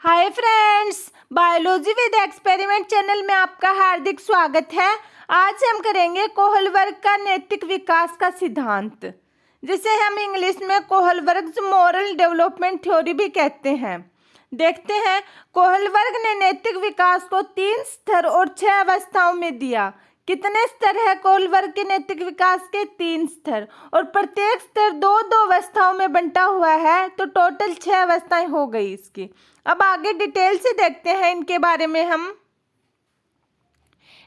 Hi friends, biology with experiment channel में आपका हार्दिक स्वागत है। आज हम करेंगे कोहलबर्ग का नैतिक विकास का सिद्धांत, जिसे हम इंग्लिश में कोहलबर्ग मॉरल डेवलपमेंट थ्योरी भी कहते हैं। देखते हैं, कोहलबर्ग ने नैतिक विकास को 3 स्तर और 6 अवस्थाओं में दिया। कितने स्तर है कोहलबर्ग के नैतिक विकास के? 3 स्तर, और प्रत्येक स्तर दो दो अवस्थाओं में बंटा हुआ है, तो टोटल 6 अवस्थाएं हो गई इसकी। अब आगे डिटेल से देखते हैं इनके बारे में हम।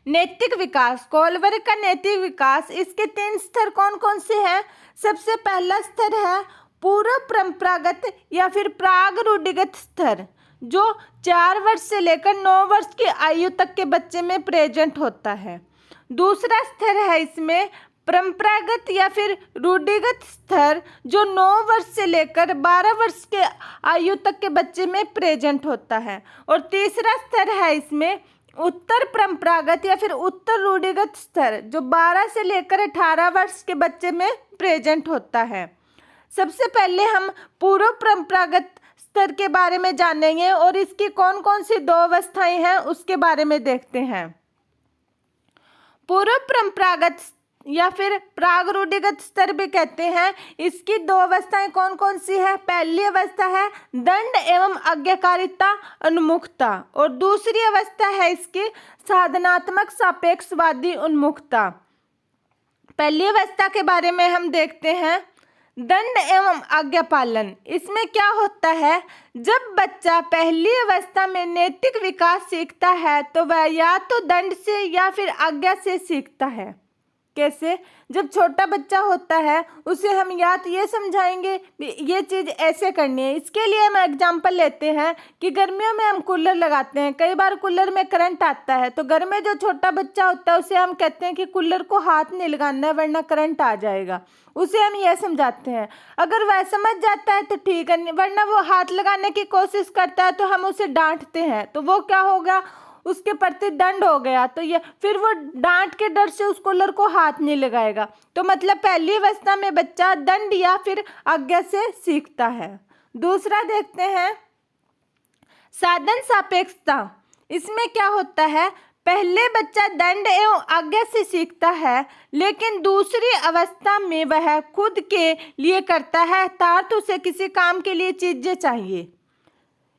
नैतिक विकास, कोहलबर्ग का नैतिक विकास, इसके 3 स्तर कौन कौन से हैं? सबसे पहला स्तर है पूर्व परंपरागत या फिर प्राग रूढ़िगत स्तर, जो 4 वर्ष से लेकर 9 वर्ष की आयु तक के बच्चे में प्रेजेंट होता है। दूसरा स्तर है इसमें परंपरागत या फिर रूढ़िगत स्तर, जो 9 वर्ष से लेकर 12 वर्ष के आयु तक के बच्चे में प्रेजेंट होता है। और तीसरा स्तर है इसमें उत्तर परंपरागत या फिर उत्तर रूढ़िगत स्तर, जो 12 से लेकर 18 वर्ष के बच्चे में प्रेजेंट होता है। सबसे पहले हम पूर्व परंपरागत स्तर के बारे में जानेंगे और इसकी कौन कौन सी 2 अवस्थाएं हैं उसके बारे में देखते हैं। पूर्व परंपरागत या फिर प्राग रूढ़िगत स्तर भी कहते हैं। इसकी 2 अवस्थाएं कौन कौन सी है? पहली अवस्था है दंड एवं आज्ञाकारिता उन्मुखता, और दूसरी अवस्था है इसकी साधनात्मक सापेक्षवादी उन्मुखता। पहली अवस्था के बारे में हम देखते हैं, दंड एवं आज्ञा पालन। इसमें क्या होता है, जब बच्चा पहली अवस्था में नैतिक विकास सीखता है तो वह या तो दंड से या फिर आज्ञा से सीखता है। कैसे? जब छोटा बच्चा होता है उसे हम या तो ये समझाएंगे ये चीज़ ऐसे करनी है। इसके लिए हम एग्जांपल लेते हैं कि गर्मियों में हम कूलर लगाते हैं, कई बार कूलर में करंट आता है, तो घर में जो छोटा बच्चा होता है उसे हम कहते हैं कि कूलर को हाथ नहीं लगाना है वरना करंट आ जाएगा। उसे हम यह समझाते हैं। अगर वह समझ जाता है तो ठीक है, वरना वो हाथ लगाने की कोशिश करता है तो हम उसे डांटते हैं, तो वो क्या होगा, उसके प्रति दंड हो गया। तो ये फिर वो डांट के डर से उस कूलर को हाथ नहीं लगाएगा। तो मतलब पहली अवस्था में बच्चा दंड या फिर आज्ञा से सीखता है। दूसरा देखते हैं साधन सापेक्षता। इसमें क्या होता है, पहले बच्चा दंड एवं आज्ञा से सीखता है, लेकिन दूसरी अवस्था में वह खुद के लिए करता है, अर्थात उसे किसी काम के लिए चीजें चाहिए।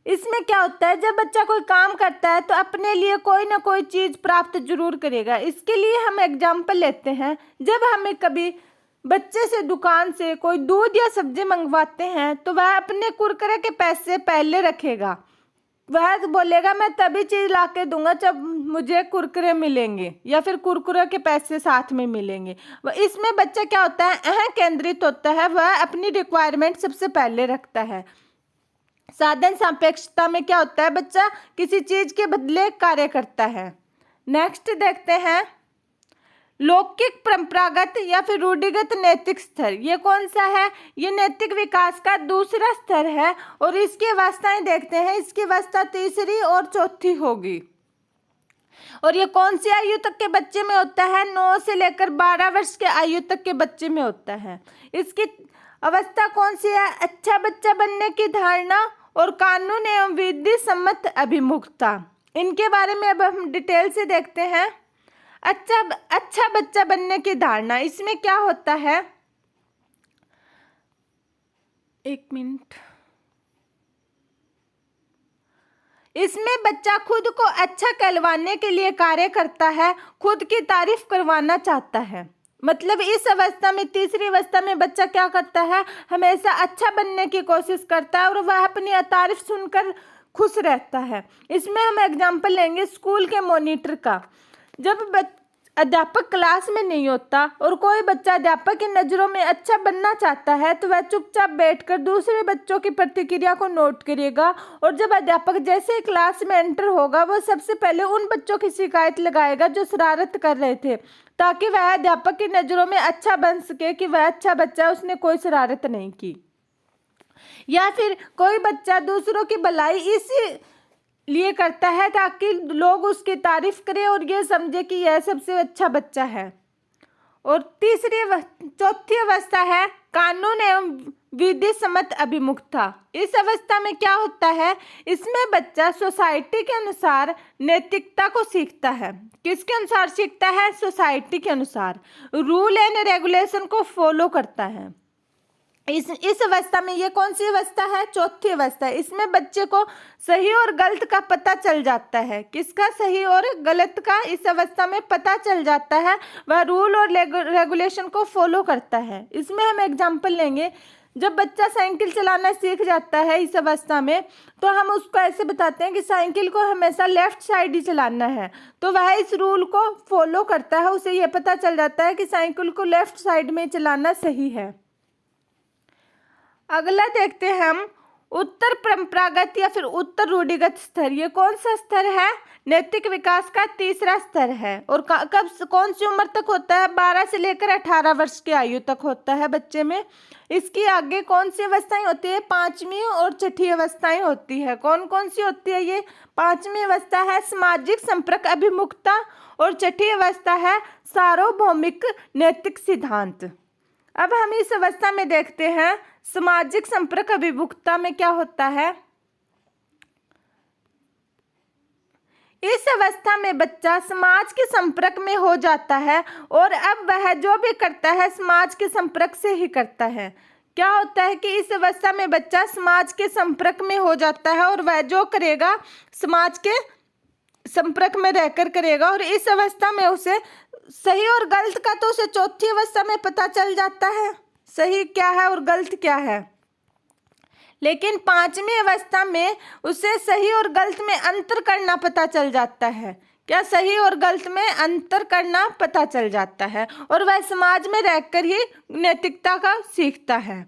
इसमें क्या होता है, जब बच्चा कोई काम करता है तो अपने लिए कोई ना कोई चीज़ प्राप्त जरूर करेगा। इसके लिए हम एग्जाम्पल लेते हैं, जब हमें कभी बच्चे से दुकान से कोई दूध या सब्जी मंगवाते हैं तो वह अपने कुरकुरे के पैसे पहले रखेगा। वह बोलेगा मैं तभी चीज़ ला के दूंगा जब मुझे कुरकुरे मिलेंगे या फिर कुरकुरे के पैसे साथ में मिलेंगे। इसमें बच्चा क्या होता है, अहं केंद्रित होता है, वह अपनी रिक्वायरमेंट सबसे पहले रखता है। साधन सापेक्षता में क्या होता है, बच्चा किसी चीज के बदले कार्य करता है। नेक्स्ट देखते हैं लौकिक परंपरागत या फिर रूढ़िगत नैतिक स्तर। ये कौन सा है? ये नैतिक विकास का दूसरा स्तर है, और इसकी अवस्थाएं देखते हैं। इसकी अवस्था तीसरी और चौथी होगी, और ये कौन सी आयु तक के बच्चे में होता है? 9 से लेकर 12 वर्ष के आयु तक के बच्चे में होता है। इसकी अवस्था कौन सी है? अच्छा बच्चा बनने की धारणा और कानून एवं विधि सम्मत अभिमुखता। इनके बारे में अब हम डिटेल से देखते हैं। अच्छा बच्चा बनने की धारणा, इसमें क्या होता है, एक मिनट। इसमें बच्चा खुद को अच्छा कहलवाने के लिए कार्य करता है, खुद की तारीफ करवाना चाहता है। मतलब इस अवस्था में, तीसरी अवस्था में बच्चा क्या करता है, हमेशा अच्छा बनने की कोशिश करता है और वह अपनी तारीफ सुनकर खुश रहता है। इसमें हम एग्जाम्पल लेंगे स्कूल के मॉनिटर का। जब अध्यापक क्लास में नहीं होता और कोई बच्चा अध्यापक की नज़रों में अच्छा बनना चाहता है तो वह चुपचाप बैठकर दूसरे बच्चों की प्रतिक्रिया को नोट करेगा, और जब अध्यापक जैसे ही क्लास में एंटर होगा वो सबसे पहले उन बच्चों की शिकायत लगाएगा जो शरारत कर रहे थे, ताकि वह अध्यापक की नज़रों में अच्छा बन सके कि वह अच्छा बच्चा है, उसने कोई शरारत नहीं की। या फिर कोई बच्चा दूसरों की भलाई इसी लिए करता है ताकि लोग उसकी तारीफ करें और ये समझे कि यह सबसे अच्छा बच्चा है। और चौथी अवस्था है कानून एवं विधि सम्मत अभिमुखता। इस अवस्था में क्या होता है, इसमें बच्चा सोसाइटी के अनुसार नैतिकता को सीखता है। किसके अनुसार सीखता है? सोसाइटी के अनुसार रूल एंड रेगुलेशन को फॉलो करता है। इस अवस्था में, ये कौन सी अवस्था है? चौथी अवस्था है। इसमें बच्चे को सही और गलत का पता चल जाता है। किसका सही और गलत का इस अवस्था में पता चल जाता है? वह रूल और रेगुलेशन को फॉलो करता है। इसमें हम एग्जाम्पल लेंगे। जब बच्चा साइकिल चलाना सीख जाता है इस अवस्था में, तो हम उसको ऐसे बताते हैं कि साइकिल को हमेशा लेफ्ट साइड ही चलाना है, तो वह इस रूल को फॉलो करता है। उसे यह पता चल जाता है कि साइकिल को लेफ्ट साइड में चलाना सही है। अगला देखते हैं हम उत्तर परंपरागत या फिर उत्तर रूढ़िगत स्तर। ये कौन सा स्तर है? नैतिक विकास का तीसरा स्तर है। और कब कौन सी उम्र तक होता है? 12 से लेकर 18 वर्ष की आयु तक होता है बच्चे में। इसकी आगे कौन सी अवस्थाएं होती है? 5वीं और 6ठी अवस्थाएं होती है। कौन कौन सी होती है ये? 5वीं अवस्था है सामाजिक संपर्क अभिमुखता और 6ठी अवस्था है सार्वभौमिक नैतिक सिद्धांत। अब हम इस अवस्था में देखते हैं सामाजिक संपर्क अभिमुखता में क्या होता है। इस अवस्था में बच्चा समाज के संपर्क में हो जाता है और अब वह जो भी करता है समाज के संपर्क से ही करता है। क्या होता है कि इस अवस्था में बच्चा समाज के संपर्क में हो जाता है और वह जो करेगा समाज के संपर्क में रहकर करेगा। और इस अवस्था में उसे सही और गलत का तो उसे चौथी अवस्था में पता चल जाता है, सही क्या है और गलत क्या है। लेकिन 5वीं अवस्था में उसे सही और गलत में अंतर करना पता चल जाता है। क्या? सही और गलत में अंतर करना पता चल जाता है और वह समाज में रहकर ही नैतिकता का सीखता है।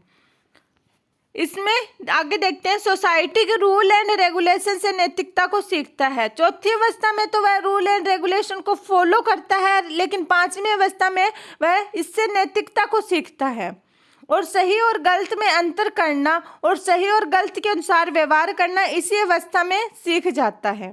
इसमें आगे देखते हैं सोसाइटी के रूल एंड रेगुलेशन से नैतिकता को सीखता है। चौथी अवस्था में तो वह रूल एंड रेगुलेशन को फॉलो करता है, लेकिन 5वीं अवस्था में वह इससे नैतिकता को सीखता है और सही और गलत में अंतर करना और सही और गलत के अनुसार व्यवहार करना इसी अवस्था में सीख जाता है।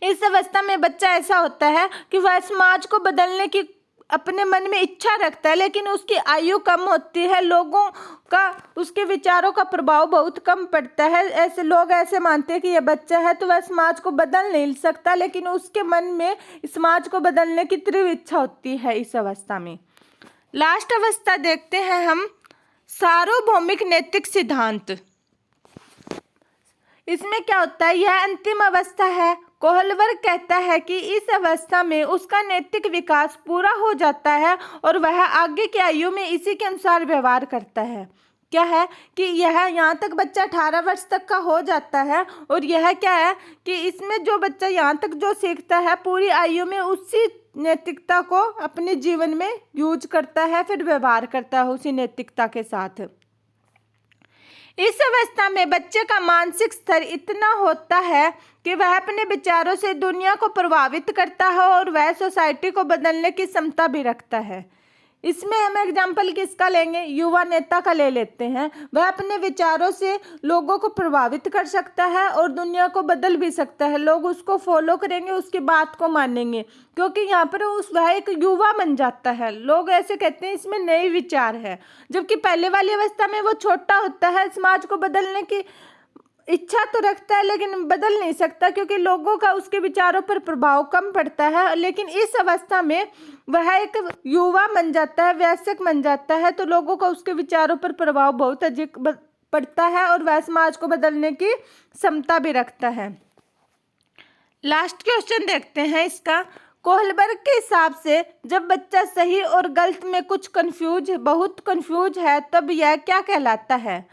इस अवस्था में बच्चा ऐसा होता है कि वह समाज को बदलने की अपने मन में इच्छा रखता है, लेकिन उसकी आयु कम होती है। लोगों का उसके विचारों का प्रभाव बहुत कम पड़ता है। ऐसे लोग ऐसे मानते हैं कि यह बच्चा है तो वह समाज को बदल नहीं सकता, लेकिन उसके मन में समाज को बदलने की तीव्र इच्छा होती है इस अवस्था में। लास्ट अवस्था देखते हैं हम सार्वभौमिक नैतिक सिद्धांत। इसमें क्या होता है? यह अंतिम अवस्था है। कोहलवर कहता है कि इस अवस्था में उसका नैतिक विकास पूरा हो जाता है और वह आगे की आयु में इसी के अनुसार व्यवहार करता है। क्या है कि यह यहाँ तक बच्चा 18 वर्ष तक का हो जाता है और यह क्या है कि इसमें जो बच्चा यहाँ तक जो सीखता है पूरी आयु में उसी नैतिकता को अपने जीवन में यूज करता है, फिर व्यवहार करता है उसी नैतिकता के साथ। इस अवस्था में बच्चे का मानसिक स्तर इतना होता है कि वह अपने विचारों से दुनिया को प्रभावित करता है और वह सोसाइटी को बदलने की क्षमता भी रखता है। इसमें हम एग्जाम्पल किसका लेंगे? युवा नेता का ले लेते हैं। वह अपने विचारों से लोगों को प्रभावित कर सकता है और दुनिया को बदल भी सकता है। लोग उसको फॉलो करेंगे, उसकी बात को मानेंगे, क्योंकि यहाँ पर वह एक युवा बन जाता है। लोग ऐसे कहते हैं इसमें नए विचार है, जबकि पहले वाली अवस्था में वो छोटा होता है, समाज को बदलने की इच्छा तो रखता है लेकिन बदल नहीं सकता, क्योंकि लोगों का उसके विचारों पर प्रभाव कम पड़ता है। लेकिन इस अवस्था में वह एक युवा बन जाता है, वयस्क बन जाता है, तो लोगों का उसके विचारों पर प्रभाव बहुत अधिक पड़ता है और वह समाज को बदलने की क्षमता भी रखता है। लास्ट क्वेश्चन देखते हैं इसका। कोहलबर्ग के हिसाब से जब बच्चा सही और गलत में बहुत कंफ्यूज है, तब यह क्या कहलाता है?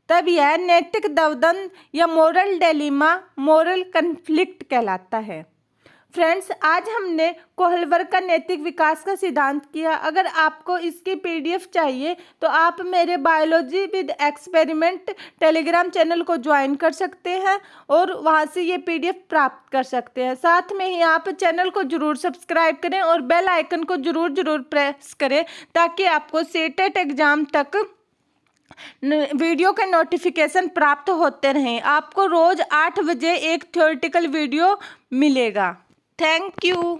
तब यह नैतिक द्वंद्व या मोरल डिलेमा, मोरल कन्फ्लिक्ट कहलाता है। फ्रेंड्स, आज हमने कोहलबर्ग का नैतिक विकास का सिद्धांत किया। अगर आपको इसकी PDF चाहिए तो आप मेरे biology with experiment Telegram channel को ज्वाइन कर सकते हैं और वहां से ये PDF प्राप्त कर सकते हैं। साथ में ही आप चैनल को जरूर सब्सक्राइब करें और बेल आइकन को जरूर प्रेस करें, ताकि आपको सेटेट एग्जाम तक वीडियो के नोटिफिकेशन प्राप्त होते रहें। आपको रोज 8 बजे एक थ्योरेटिकल वीडियो मिलेगा। Thank you.